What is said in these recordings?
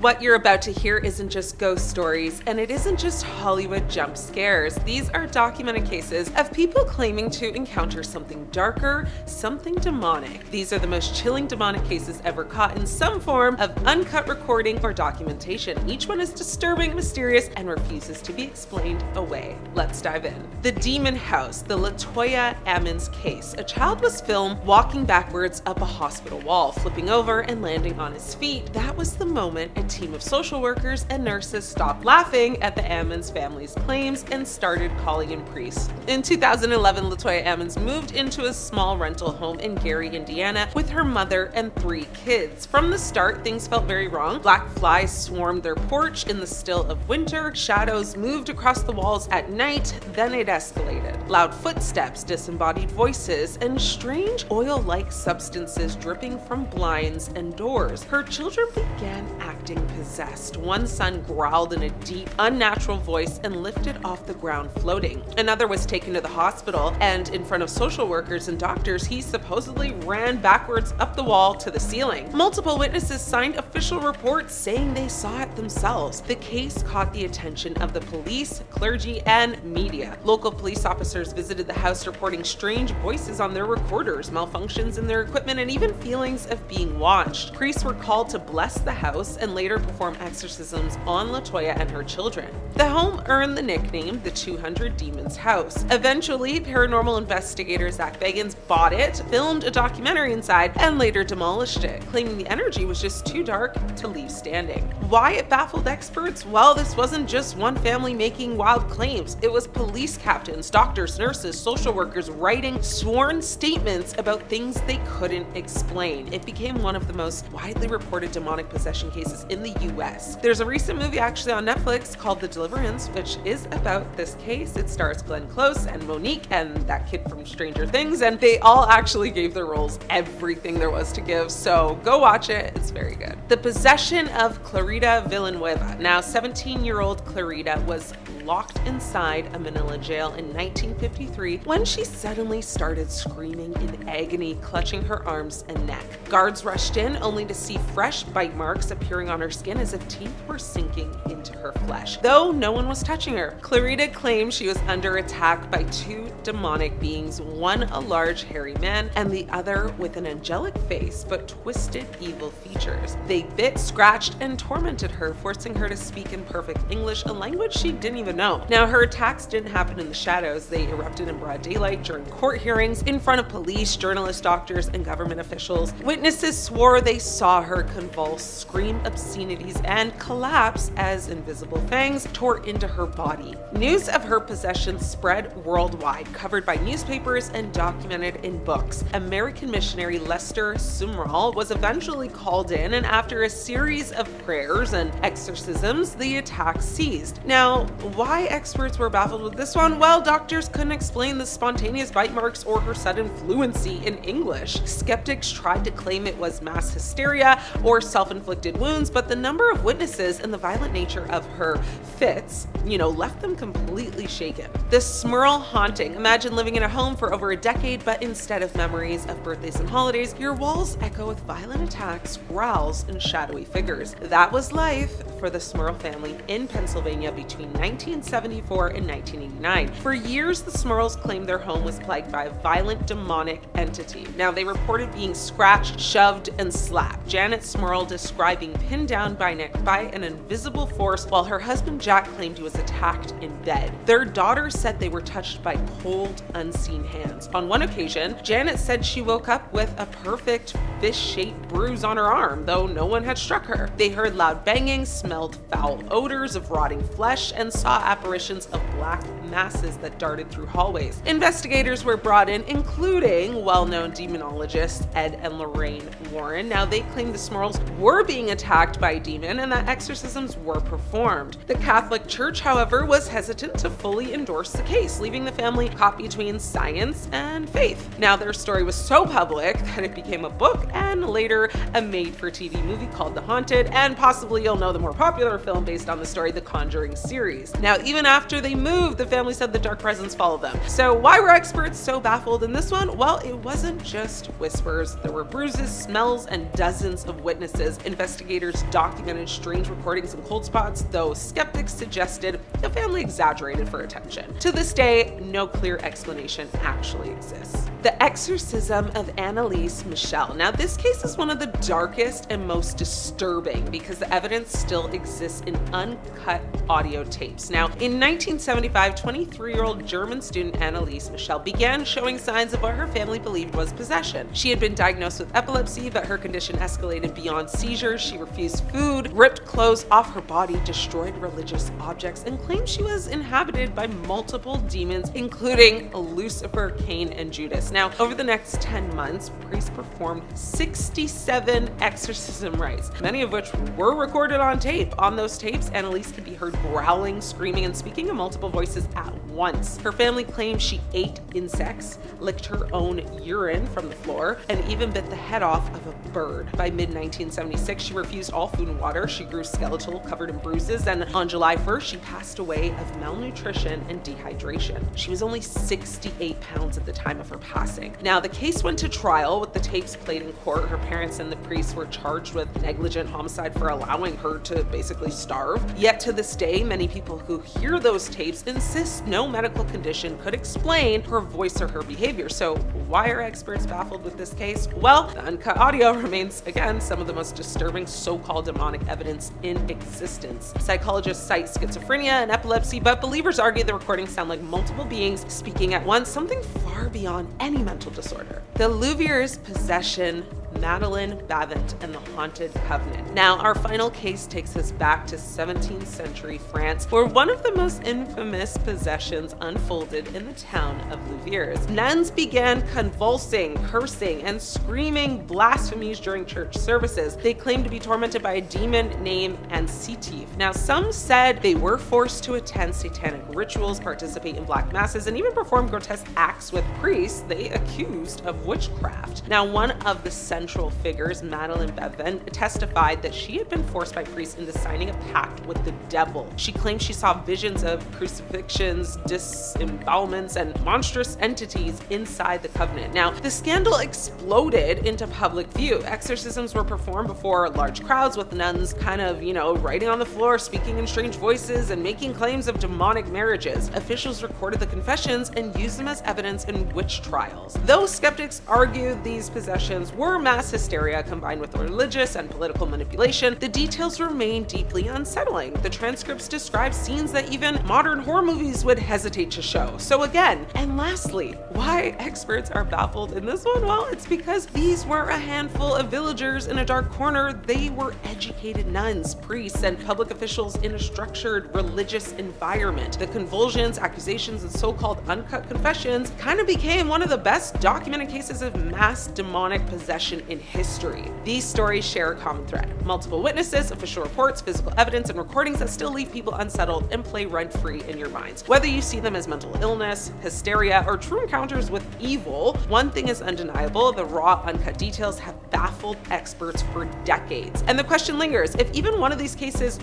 What you're about to hear isn't just ghost stories, and it isn't just Hollywood jump scares. These are documented cases of people claiming to encounter something darker, something demonic. These are the most chilling demonic cases ever caught in some form of uncut recording or documentation. Each one is disturbing, mysterious, and refuses to be explained away. Let's dive in. The Demon House, the Latoya Ammons case. A child was filmed walking backwards up a hospital wall, flipping over and landing on his feet. That was the moment a team of social workers and nurses stopped laughing at the Ammons family's claims and started calling in priests. In 2011, Latoya Ammons moved into a small rental home in Gary, Indiana, with her mother and 3 kids. From the start, things felt very wrong. Black flies swarmed their porch in the still of winter, shadows moved across the walls at night, then it escalated. Loud footsteps, disembodied voices, and strange oil-like substances dripping from blinds and doors. Her children began acting possessed. One son growled in a deep, unnatural voice and lifted off the ground floating. Another was taken to the hospital, and in front of social workers and doctors, he supposedly ran backwards up the wall to the ceiling. Multiple witnesses signed official reports saying they saw it themselves. The case caught the attention of the police, clergy, and media. Local police officers visited the house reporting strange voices on their recorders, malfunctions in their equipment, and even feelings of being watched. Priests were called to bless the house and later perform exorcisms on Latoya and her children. The home earned the nickname the 200 Demons House. Eventually, paranormal investigator Zach Bagans bought it, filmed a documentary inside, and later demolished it, claiming the energy was just too dark to leave standing. Why it baffled experts? Well, this wasn't just one family making wild claims. It was police captains, doctors, nurses, social workers writing sworn statements about things they couldn't explain. It became one of the most widely reported demonic possession cases in the US. There's a recent movie actually on Netflix called The Deliverance, which is about this case. It stars Glenn Close and Monique and that kid from Stranger Things, and they all actually gave their roles everything there was to give, so go watch it. It's very good. The possession of Clarita Villaina. Now, 17-year-old Clarita was locked inside a Manila jail in 1953 when she suddenly started screaming in agony, clutching her arms and neck. Guards rushed in only to see fresh bite marks appearing on her skin as if teeth were sinking into her flesh, though no one was touching her. Clarita claimed she was under attack by 2 demonic beings, one a large hairy man and the other with an angelic face but twisted evil features. They bit, scratched, and tormented her, forcing her to speak in perfect English, a language she didn't even know. Now, her attacks didn't happen in the shadows. They erupted in broad daylight during court hearings, in front of police, journalists, doctors, and government officials. Witnesses swore they saw her convulse, scream obscenities, and collapse as invisible fangs tore into her body. News of her possession spread worldwide, covered by newspapers and documented in books. American missionary Lester Smurl was eventually called in, and after a series of prayers and exorcisms, the attack ceased. Now, why experts were baffled with this one? Well, doctors couldn't explain the spontaneous bite marks or her sudden fluency in English. Skeptics tried to claim it was mass hysteria or self-inflicted wounds, but the number of witnesses and the violent nature of her fits, left them completely shaken. The Smurl haunting. Imagine living in a home for over a decade, but instead of memories of birthdays and holidays, your walls echo with violent attacks, growls, and shadowy figures. That was life for the Smurl family in Pennsylvania between 1974 and 1989. For years, the Smurls claimed their home was plagued by a violent demonic entity. Now, they reported being scratched, shoved, and slapped. Janet Smurl described being pinned down by an invisible force, while her husband Jack claimed he was attacked in bed. Their daughter said they were touched by cold, unseen hands. On one occasion, Janet said she woke up with a perfect fish-shaped bruise on her arm, though no one had struck her. They heard loud banging, smelled foul odors of rotting flesh, and saw apparitions of black masses that darted through hallways. Investigators were brought in, including well-known demonologists Ed and Lorraine Warren. Now, they claimed the Smurls were being attacked by a demon and that exorcisms were performed. The Catholic Church, however, was hesitant to fully endorse the case, leaving the family caught between science and faith. Now, their story was so public that it became a book and later a made-for-TV movie called The Haunted, and possibly you'll know the more popular film based on the story, The Conjuring series. Now, even after they moved, the family said the dark presence followed them. So why were experts so baffled in this one? Well, it wasn't just whispers. There were bruises, smells, and dozens of witnesses. Investigators documented strange recordings and cold spots, though skeptics suggested the family exaggerated for attention. To this day, no clear explanation actually exists. The exorcism of Anneliese Michel. Now, this case is one of the darkest and most disturbing because the evidence still exists in uncut audio tapes. Now, in 1975, 23-year-old German student Anneliese Michel began showing signs of what her family believed was possession. She had been diagnosed with epilepsy, but her condition escalated beyond seizures. She refused food, ripped clothes off her body, destroyed religious objects, and claimed she was inhabited by multiple demons, including Lucifer, Cain, and Judas. Now, over the next 10 months, priests performed 67 exorcism rites, many of which were recorded on tape. On those tapes, Anneliese could be heard growling, screaming, and speaking in multiple voices at once. Her family claimed she ate insects, licked her own urine from the floor, and even bit the head off of a bird. By mid-1976, she refused all food and water. She grew skeletal, covered in bruises, and on July 1st, she passed away of malnutrition and dehydration. She was only 68 pounds at the time of her passing. Now, the case went to trial with the tapes played in court. Her parents and the priests were charged with negligent homicide for allowing her to basically starve. Yet to this day, many people who hear those tapes insist no medical condition could explain her voice or her behavior. So why are experts baffled with this case? Well, the uncut audio remains, again, some of the most disturbing so-called demonic evidence in existence. Psychologists cite schizophrenia and epilepsy, but believers argue the recordings sound like multiple beings speaking at once, something far beyond any mental disorder. The Louviers possession, Madeleine Bavent, and the Haunted Covenant. Now, our final case takes us back to 17th century France, where one of the most infamous possessions unfolded in the town of Louviers. Nuns began convulsing, cursing, and screaming blasphemies during church services. They claimed to be tormented by a demon named Ansitif. Now, some said they were forced to attend satanic rituals, participate in black masses, and even perform grotesque acts with priests they accused of witchcraft. Now, one of the central figures, Madeleine Bavent, testified that she had been forced by priests into signing a pact with the devil. She claimed she saw visions of crucifixions, disembowelments, and monstrous entities inside the covenant. Now, the scandal exploded into public view. Exorcisms were performed before large crowds, with nuns kind of, writing on the floor, speaking in strange voices, and making claims of demonic marriages. Officials recorded the confessions and used them as evidence in witch trials. Though skeptics argued these possessions were mass hysteria combined with religious and political manipulation, the details remain deeply unsettling. The transcripts describe scenes that even modern horror movies would hesitate to show. So again, and lastly, why experts are baffled in this one? Well, it's because these were a handful of villagers in a dark corner. They were educated nuns, priests, and public officials in a structured religious environment. The convulsions, accusations, and so-called uncut confessions kind of became one of the best documented cases of mass demonic possession in history. These stories share a common thread: multiple witnesses, official reports, physical evidence, and recordings that still leave people unsettled and play rent-free in your minds. Whether you see them as mental illness, hysteria, or true encounters with evil, one thing is undeniable: the raw, uncut details have baffled experts for decades. And the question lingers: if even one of these cases,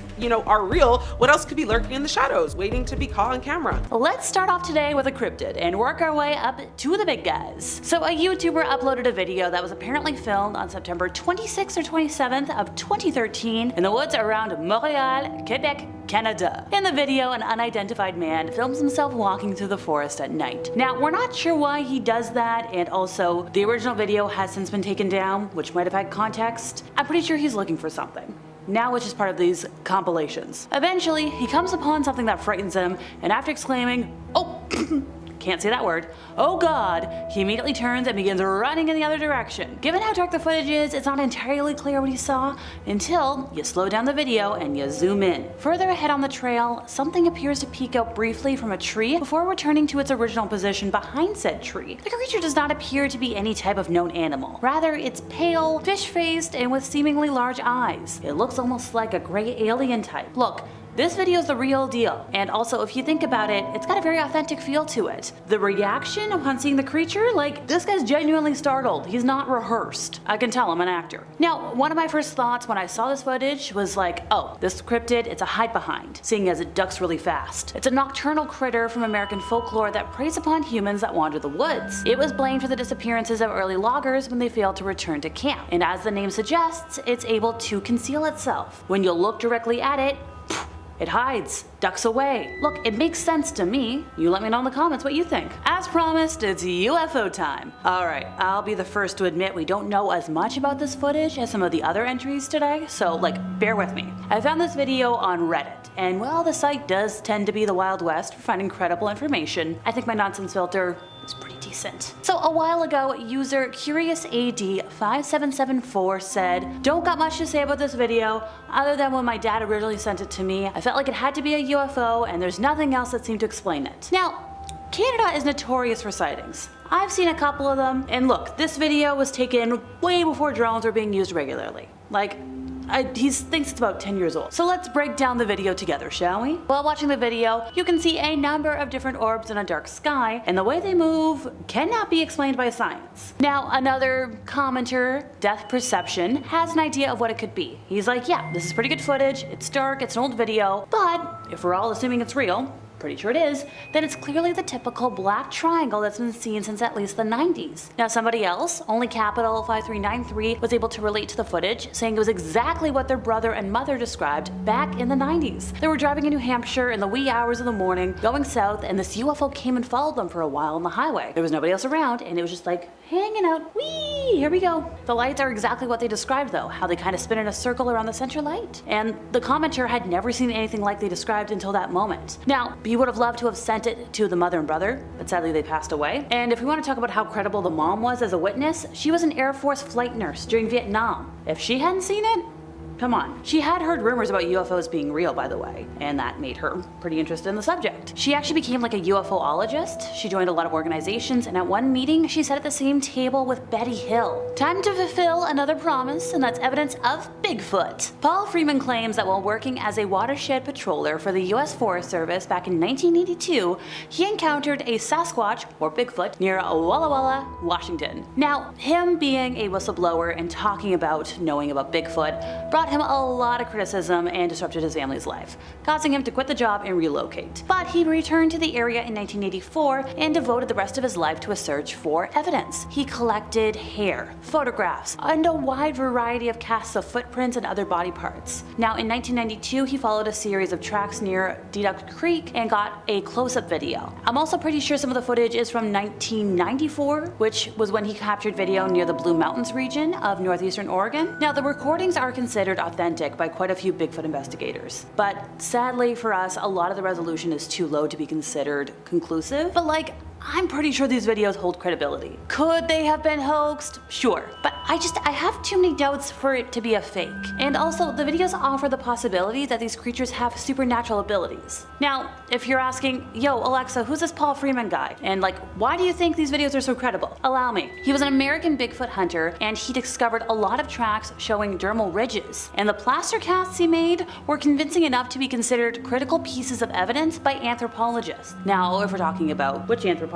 are real, what else could be lurking in the shadows, waiting to be caught on camera? Let's start off today with a cryptid and work our way up to the big guys. So a YouTuber uploaded a video that was apparently filmed on September 26th or 27th of 2013 in the woods around Montreal, Quebec, Canada. In the video, an unidentified man films himself walking through the forest at night. Now, we're not sure why he does that, and also, the original video has since been taken down, which might have had context. I'm pretty sure he's looking for something. Now it's just part of these compilations. Eventually, he comes upon something that frightens him, and after exclaiming, "Oh," can't say that word, "Oh God," he immediately turns and begins running in the other direction. Given how dark the footage is, it's not entirely clear what he saw until you slow down the video and you zoom in. Further ahead on the trail, something appears to peek out briefly from a tree before returning to its original position behind said tree. The creature does not appear to be any type of known animal. Rather, it's pale, fish-faced, and with seemingly large eyes. It looks almost like a gray alien type. Look, this video is the real deal. And also, if you think about it, it's got a very authentic feel to it. The reaction upon seeing the creature, like, this guy's genuinely startled. He's not rehearsed. I can tell I'm an actor. Now, one of my first thoughts when I saw this footage was like, oh, this cryptid, it's a hide behind, seeing as it ducks really fast. It's a nocturnal critter from American folklore that preys upon humans that wander the woods. It was blamed for the disappearances of early loggers when they failed to return to camp. And as the name suggests, it's able to conceal itself. When you look directly at it, it hides, ducks away. Look, it makes sense to me. You let me know in the comments what you think. As promised, it's UFO time. Alright, I'll be the first to admit we don't know as much about this footage as some of the other entries today, so bear with me. I found this video on Reddit, and while the site does tend to be the Wild West for finding credible information, I think my nonsense filter is pretty decent. So a while ago, user CuriousAD5774 said, "Don't got much to say about this video, other than when my dad originally sent it to me. I felt like it had to be a UFO, and there's nothing else that seemed to explain it." Now, Canada is notorious for sightings. I've seen a couple of them, and look, this video was taken way before drones were being used regularly. He thinks it's about 10 years old. So let's break down the video together, shall we? While watching the video, you can see a number of different orbs in a dark sky, and the way they move cannot be explained by science. Now, another commenter, Death Perception, has an idea of what it could be. He's like, yeah, this is pretty good footage, it's dark, it's an old video, but if we're all assuming it's real, pretty sure it is, then it's clearly the typical black triangle that's been seen since at least the 90s. Now somebody else, only capital 5393, was able to relate to the footage, saying it was exactly what their brother and mother described back in the 90s. They were driving in New Hampshire in the wee hours of the morning, going south, and this UFO came and followed them for a while on the highway. There was nobody else around, and it was just hanging out. Whee! Here we go. The lights are exactly what they described though, how they kind of spin in a circle around the center light. And the commenter had never seen anything like they described until that moment. Now, he would have loved to have sent it to the mother and brother, but sadly they passed away. And if we want to talk about how credible the mom was as a witness, she was an Air Force flight nurse during Vietnam. If she hadn't seen it, come on. She had heard rumors about UFOs being real, by the way, and that made her pretty interested in the subject. She actually became a UFOologist. She joined a lot of organizations, and at one meeting, she sat at the same table with Betty Hill. Time to fulfill another promise, and that's evidence of Bigfoot. Paul Freeman claims that while working as a watershed patroller for the US Forest Service back in 1982, he encountered a Sasquatch, or Bigfoot, near Walla Walla, Washington. Now, him being a whistleblower and talking about knowing about Bigfoot brought him a lot of criticism and disrupted his family's life, causing him to quit the job and relocate. But he returned to the area in 1984 and devoted the rest of his life to a search for evidence. He collected hair, photographs, and a wide variety of casts of footprints and other body parts. Now, in 1992, he followed a series of tracks near Dybbuk Creek and got a close-up video. I'm also pretty sure some of the footage is from 1994, which was when he captured video near the Blue Mountains region of northeastern Oregon. Now, the recordings are considered authentic by quite a few Bigfoot investigators, but sadly for us, a lot of the resolution is too low to be considered conclusive. But I'm pretty sure these videos hold credibility. Could they have been hoaxed? Sure, but I have too many doubts for it to be a fake. And also, the videos offer the possibility that these creatures have supernatural abilities. Now, if you're asking, yo Alexa, who's this Paul Freeman guy? And why do you think these videos are so credible? Allow me. He was an American Bigfoot hunter, and he discovered a lot of tracks showing dermal ridges. And the plaster casts he made were convincing enough to be considered critical pieces of evidence by anthropologists. Now, if we're talking about which anthropologists,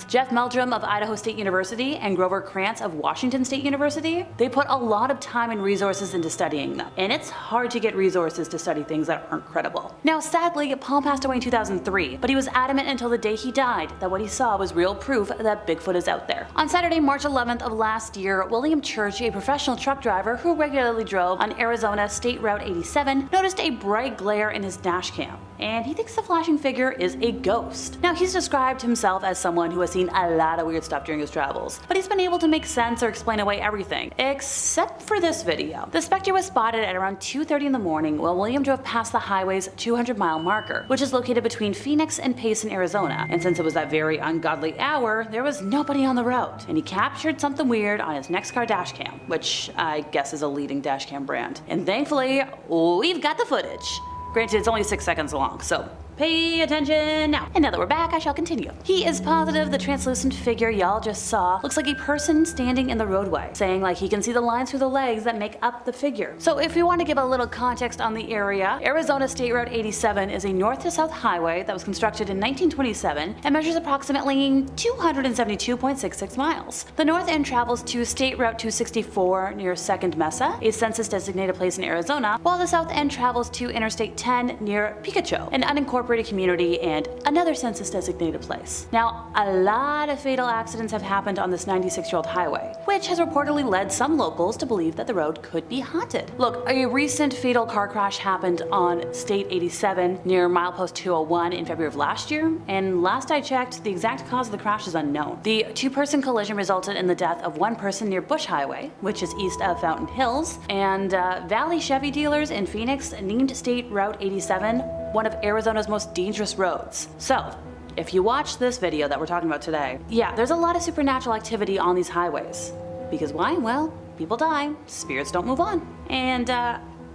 Jeff Meldrum of Idaho State University and Grover Krantz of Washington State University, they put a lot of time and resources into studying them. And it's hard to get resources to study things that aren't credible. Now, sadly, Paul passed away in 2003, but he was adamant until the day he died that what he saw was real proof that Bigfoot is out there. On Saturday, March 11th of last year, William Church, a professional truck driver who regularly drove on Arizona State Route 87, noticed a bright glare in his dash cam, and he thinks the flashing figure is a ghost. Now, he's described himself as someone who has seen a lot of weird stuff during his travels, but he's been able to make sense or explain away everything, except for this video. The specter was spotted at around 2:30 in the morning while William drove past the highway's 200-mile marker, which is located between Phoenix and Payson, Arizona. And since it was that very ungodly hour, there was nobody on the road, and he captured something weird on his Nextcar dashcam, which I guess is a leading dashcam brand. And thankfully, we've got the footage. Granted, it's only 6 seconds long, so Pay attention now. And now that we're back, I shall continue. He is positive the translucent figure y'all just saw looks like a person standing in the roadway, saying like he can see the lines through the legs that make up the figure. So if we want to give a little context on the area, Arizona State Route 87 is a north to south highway that was constructed in 1927 and measures approximately 272.66 miles. The north end travels to State Route 264 near Second Mesa, a census designated place in Arizona, while the south end travels to Interstate 10 near Picacho, an unincorporated community and another census designated place. Now, a lot of fatal accidents have happened on this 96-year-old highway, which has reportedly led some locals to believe that the road could be haunted. Look, a recent fatal car crash happened on State 87 near milepost 201 in February of last year, and last I checked, the exact cause of the crash is unknown. The two-person collision resulted in the death of one person near Bush Highway, which is east of Fountain Hills, and Valley Chevy dealers in Phoenix named State Route 87 one of Arizona's most dangerous roads. So, if you watch this video that we're talking about today, yeah, there's a lot of supernatural activity on these highways. Because why? Well, people die, spirits don't move on. And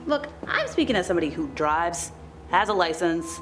look, I'm speaking as somebody who drives, has a license.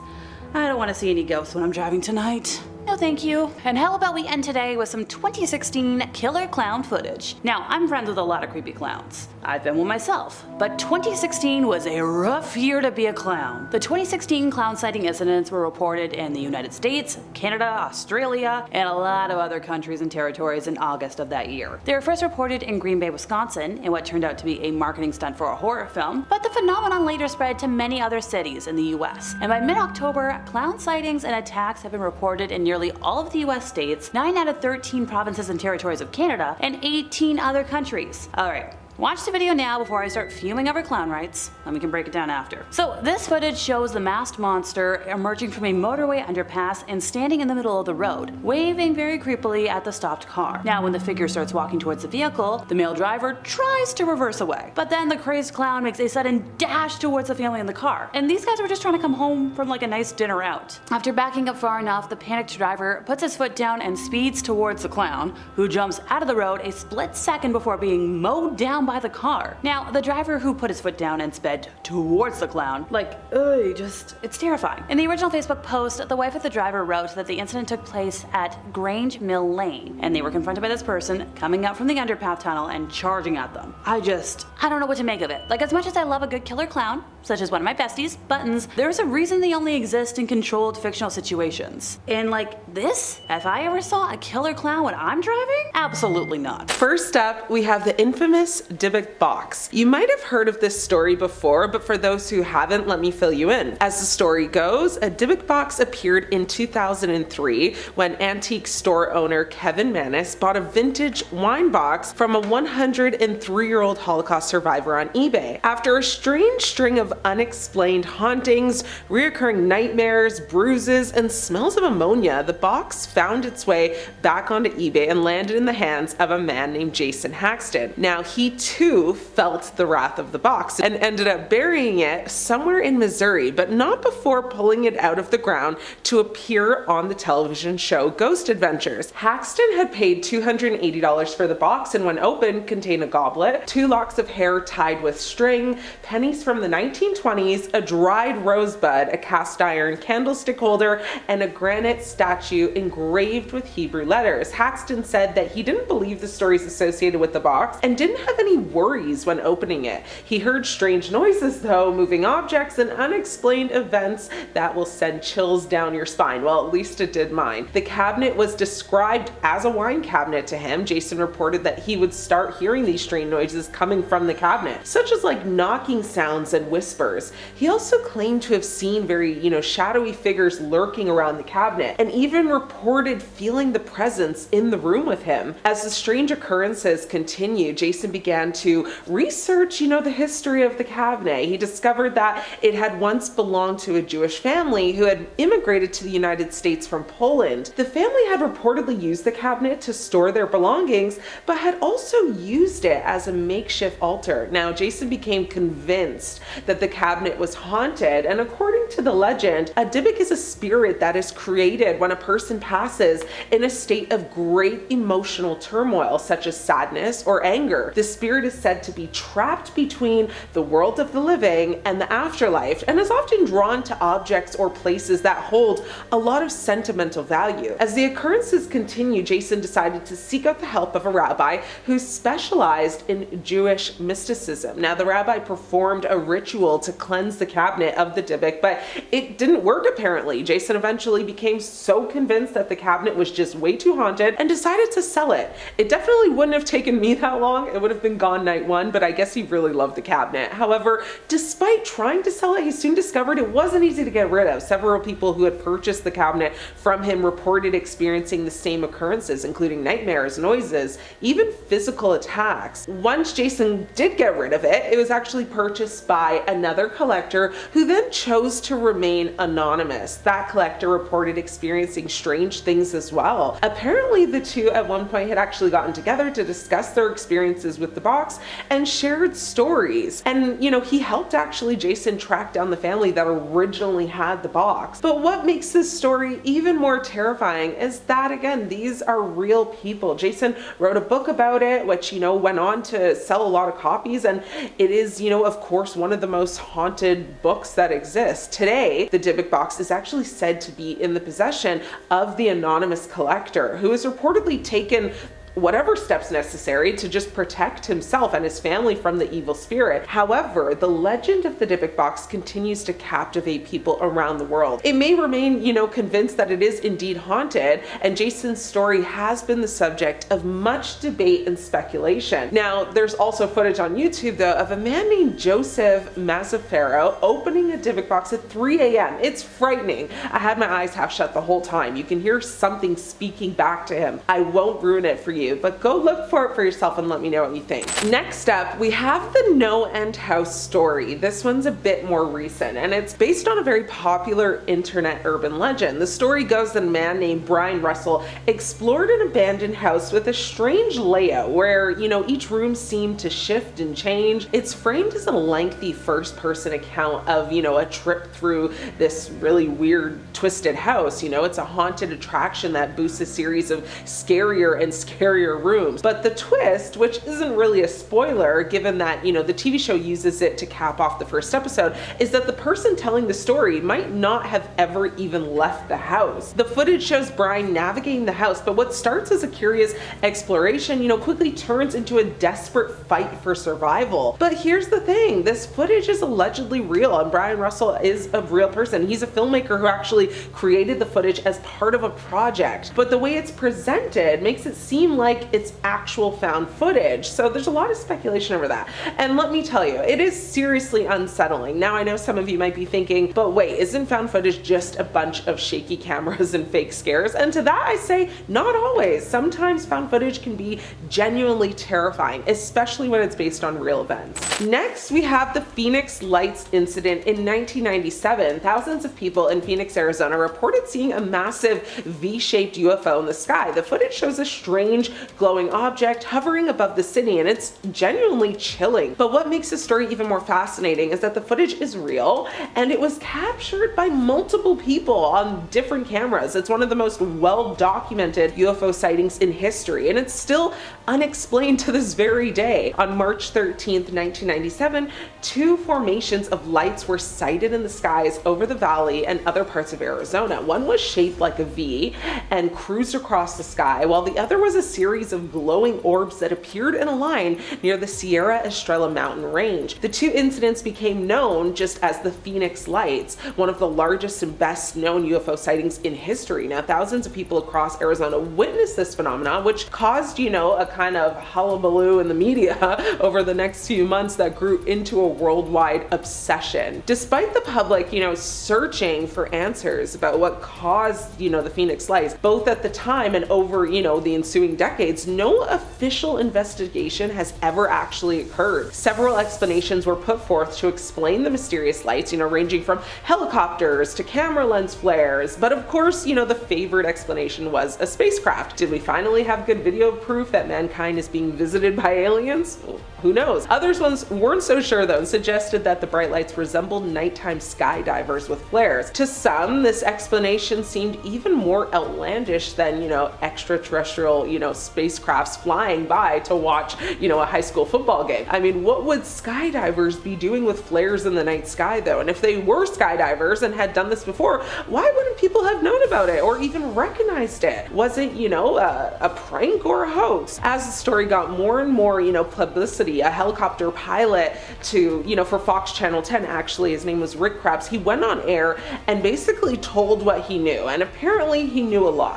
I don't want to see any ghosts when I'm driving tonight. No thank you. And how about we end today with some 2016 killer clown footage. Now, I'm friends with a lot of creepy clowns. I've been one myself. But 2016 was a rough year to be a clown. The 2016 clown sighting incidents were reported in the United States, Canada, Australia, and a lot of other countries and territories in August of that year. They were first reported in Green Bay, Wisconsin, in what turned out to be a marketing stunt for a horror film, but the phenomenon later spread to many other cities in the US. And by mid-October, clown sightings and attacks have been reported in nearly all of the US states, 9 out of 13 provinces and territories of Canada, and 18 other countries. Alright. Watch the video now before I start fuming over clown rights, and we can break it down after. So this footage shows the masked monster emerging from a motorway underpass and standing in the middle of the road, waving very creepily at the stopped car. Now when the figure starts walking towards the vehicle, the male driver tries to reverse away, but then the crazed clown makes a sudden dash towards the family in the car. And these guys were just trying to come home from like a nice dinner out. After backing up far enough, the panicked driver puts his foot down and speeds towards the clown, who jumps out of the road a split second before being mowed down by the car. Now, the driver who put his foot down and sped towards the clown, it's terrifying. In the original Facebook post, the wife of the driver wrote that the incident took place at Grange Mill Lane, and they were confronted by this person coming out from the underpath tunnel and charging at them. I don't know what to make of it. Like, as much as I love a good killer clown, such as one of my besties, Buttons, there's a reason they only exist in controlled fictional situations. And like this, if I ever saw a killer clown when I'm driving, absolutely not. First up, we have the infamous dybbuk box. You might have heard of this story before, but for those who haven't, let me fill you in. As the story goes, a dybbuk box appeared in 2003 when antique store owner Kevin Manis bought a vintage wine box from a 103-year-old Holocaust survivor on eBay. After a strange string of unexplained hauntings, reoccurring nightmares, bruises, and smells of ammonia, the box found its way back onto eBay and landed in the hands of a man named Jason Haxton. Now, he too felt the wrath of the box and ended up burying it somewhere in Missouri, but not before pulling it out of the ground to appear on the television show Ghost Adventures. Haxton had paid $280 for the box, and when opened, contained a goblet, 2 locks of hair tied with string, pennies from the 1920s, a dried rosebud, a cast iron candlestick holder, and a granite statue engraved with Hebrew letters. Haxton said that he didn't believe the stories associated with the box and didn't have any worries when opening it. He heard strange noises though, moving objects, and unexplained events that will send chills down your spine. Well, at least it did mine. The cabinet was described as a wine cabinet to him. Jason reported that he would start hearing these strange noises coming from the cabinet, such as like knocking sounds and whispers. He also claimed to have seen very, shadowy figures lurking around the cabinet, and even reported feeling the presence in the room with him. As the strange occurrences continued, Jason began to research, the history of the cabinet. He discovered that it had once belonged to a Jewish family who had immigrated to the United States from Poland. The family had reportedly used the cabinet to store their belongings, but had also used it as a makeshift altar. Now, Jason became convinced that that the cabinet was haunted, and according to the legend, a dybbuk is a spirit that is created when a person passes in a state of great emotional turmoil, such as sadness or anger. The spirit is said to be trapped between the world of the living and the afterlife, and is often drawn to objects or places that hold a lot of sentimental value. As the occurrences continue, Jason decided to seek out the help of a rabbi who specialized in Jewish mysticism. Now, the rabbi performed a ritual to cleanse the cabinet of the dybbuk, but it didn't work apparently. Jason eventually became so convinced that the cabinet was just way too haunted and decided to sell it. It definitely wouldn't have taken me that long. It would have been gone night one, but I guess he really loved the cabinet. However, despite trying to sell it, he soon discovered it wasn't easy to get rid of. Several people who had purchased the cabinet from him reported experiencing the same occurrences, including nightmares, noises, even physical attacks. Once Jason did get rid of it, it was actually purchased by another collector who then chose to remain anonymous. That collector reported experiencing strange things as well. Apparently, the two at one point had actually gotten together to discuss their experiences with the box and shared stories. And, he helped actually Jason track down the family that originally had the box. But what makes this story even more terrifying is that, again, these are real people. Jason wrote a book about it, which, went on to sell a lot of copies, and it is, of course, one of the most haunted books that exists. Today, the dybbuk box is actually said to be in the possession of the anonymous collector, who has reportedly taken whatever steps necessary to just protect himself and his family from the evil spirit. However, the legend of the dybbuk box continues to captivate people around the world. It may remain, convinced that it is indeed haunted, and Jason's story has been the subject of much debate and speculation. Now, there's also footage on YouTube, though, of a man named Joseph Mazzaferro opening a dybbuk box at 3 a.m. It's frightening. I had my eyes half shut the whole time. You can hear something speaking back to him. I won't ruin it for you, but go look for it for yourself and let me know what you think. Next up, we have the No End House story. This one's a bit more recent, and it's based on a very popular internet urban legend. The story goes that a man named Brian Russell explored an abandoned house with a strange layout where, each room seemed to shift and change. It's framed as a lengthy first-person account of, a trip through this really weird, twisted house. It's a haunted attraction that boosts a series of scarier and scarier rooms. But the twist, which isn't really a spoiler given that, the TV show uses it to cap off the first episode, is that the person telling the story might not have ever even left the house. The footage shows Brian navigating the house, but what starts as a curious exploration, quickly turns into a desperate fight for survival. But here's the thing, this footage is allegedly real, and Brian Russell is a real person. He's a filmmaker who actually created the footage as part of a project. But the way it's presented makes it seem like it's actual found footage. So there's a lot of speculation over that. And let me tell you, it is seriously unsettling. Now, I know some of you might be thinking, but wait, isn't found footage just a bunch of shaky cameras and fake scares? And to that I say, not always. Sometimes found footage can be genuinely terrifying, especially when it's based on real events. Next, we have the Phoenix Lights incident in 1997. Thousands of people in Phoenix, Arizona reported seeing a massive V-shaped UFO in the sky. The footage shows a strange glowing object hovering above the city, and it's genuinely chilling. But what makes this story even more fascinating is that the footage is real, and it was captured by multiple people on different cameras. It's one of the most well-documented UFO sightings in history, and it's still unexplained to this very day. On March 13th, 1997, two formations of lights were sighted in the skies over the valley and other parts of Arizona. One was shaped like a V and cruised across the sky, while the other was a series of glowing orbs that appeared in a line near the Sierra Estrella mountain range. The two incidents became known just as the Phoenix Lights, one of the largest and best known UFO sightings in history. Now, thousands of people across Arizona witnessed this phenomenon, which caused, a kind of hullabaloo in the media over the next few months that grew into a worldwide obsession. Despite the public, searching for answers about what caused, the Phoenix Lights, both at the time and over, the ensuing decades, decades, no official investigation has ever actually occurred. Several explanations were put forth to explain the mysterious lights, ranging from helicopters to camera lens flares. But of course, the favorite explanation was a spacecraft. Did we finally have good video proof that mankind is being visited by aliens? Well, who knows? Others ones weren't so sure though, and suggested that the bright lights resembled nighttime skydivers with flares. To some, this explanation seemed even more outlandish than, extraterrestrial, spacecrafts flying by to watch, a high school football game. I mean, what would skydivers be doing with flares in the night sky though? And if they were skydivers and had done this before, why wouldn't people have known about it or even recognized it? Was it, a prank or a hoax? As the story got more and more, publicity, a helicopter pilot for Fox Channel 10, actually, his name was Rick Krabs, he went on air and basically told what he knew, and apparently he knew a lot.